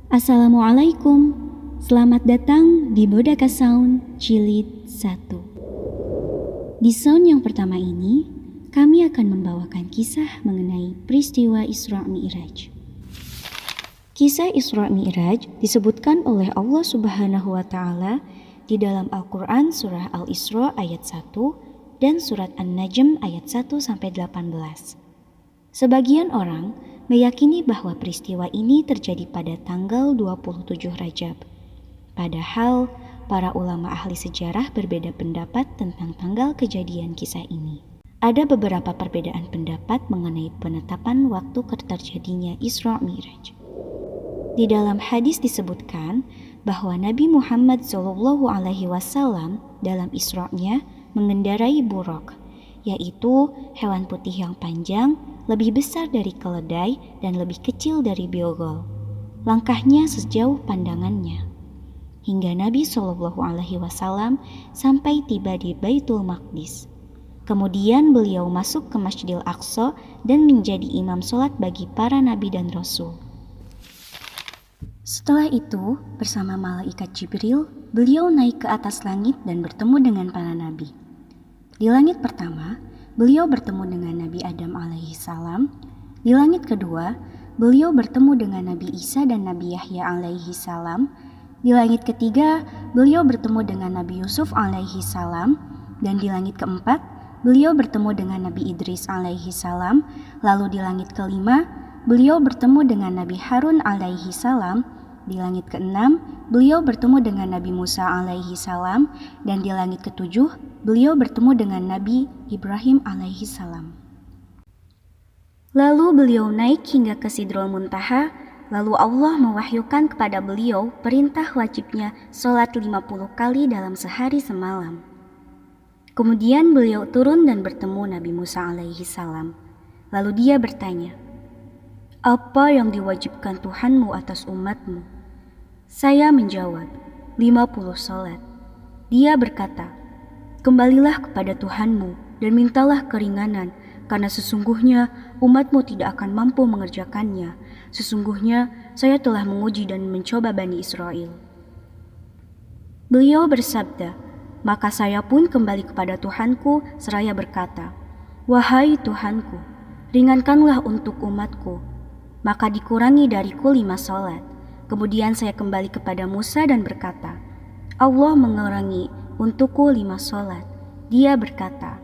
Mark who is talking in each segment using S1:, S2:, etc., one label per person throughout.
S1: Assalamualaikum, selamat datang di Bodaka Sound Jilid 1. Di sound yang pertama ini, kami akan membawakan kisah mengenai peristiwa Isra Mi'raj. Kisah Isra Mi'raj disebutkan oleh Allah Subhanahu wa Ta'ala di dalam Al-Quran surah Al-Isra ayat 1 dan surat An-Najm ayat 1-18. Sebagian orang meyakini bahwa peristiwa ini terjadi pada tanggal 27 Rajab. Padahal, para ulama ahli sejarah berbeda pendapat tentang tanggal kejadian kisah ini. Ada beberapa perbedaan pendapat mengenai penetapan waktu terjadinya Isra Mi'raj. Di dalam hadis disebutkan bahwa Nabi Muhammad SAW dalam Isra-nya mengendarai buraq, yaitu hewan putih yang panjang, lebih besar dari keledai dan lebih kecil dari bilgol. Langkahnya sejauh pandangannya. Hingga Nabi SAW sampai tiba di Baitul Maqdis. Kemudian beliau masuk ke Masjidil Aqsa dan menjadi imam sholat bagi para nabi dan rasul. Setelah itu, bersama malaikat Jibril, beliau naik ke atas langit dan bertemu dengan para nabi. Di langit pertama, beliau bertemu dengan Nabi Adam alaihi salam. Di langit kedua, beliau bertemu dengan Nabi Isa dan Nabi Yahya alaihi salam. Di langit ketiga, beliau bertemu dengan Nabi Yusuf alaihi salam. Dan di langit keempat, beliau bertemu dengan Nabi Idris alaihi salam. Lalu di langit kelima, beliau bertemu dengan Nabi Harun alaihi salam. Di langit keenam, beliau bertemu dengan Nabi Musa alaihi salam, dan di langit ketujuh, beliau bertemu dengan Nabi Ibrahim alaihi salam. Lalu beliau naik hingga ke Sidrul Muntaha, lalu Allah mewahyukan kepada beliau perintah wajibnya sholat 50 kali dalam sehari semalam. Kemudian beliau turun dan bertemu Nabi Musa alaihi salam. Lalu dia bertanya, "Apa yang diwajibkan Tuhanmu atas umatmu?" Saya menjawab, 50 sholat. Dia berkata, "Kembalilah kepada Tuhanmu dan mintalah keringanan, karena sesungguhnya umatmu tidak akan mampu mengerjakannya. Sesungguhnya saya telah menguji dan mencoba Bani Israel." Beliau bersabda, "Maka saya pun kembali kepada Tuhanku seraya berkata, 'Wahai Tuhanku, ringankanlah untuk umatku.' Maka dikurangi dariku 5 sholat. Kemudian saya kembali kepada Musa dan berkata, 'Allah mengurangi untukku 5 sholat.' Dia berkata,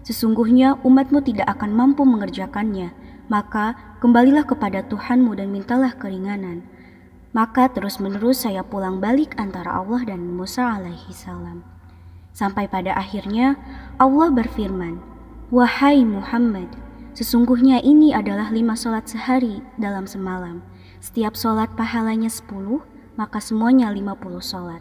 S1: 'Sesungguhnya umatmu tidak akan mampu mengerjakannya, maka kembalilah kepada Tuhanmu dan mintalah keringanan.' Maka terus-menerus saya pulang balik antara Allah dan Musa alaihi salam. Sampai pada akhirnya Allah berfirman, 'Wahai Muhammad, sesungguhnya ini adalah 5 sholat sehari dalam semalam. Setiap sholat pahalanya 10, maka semuanya 50 sholat.'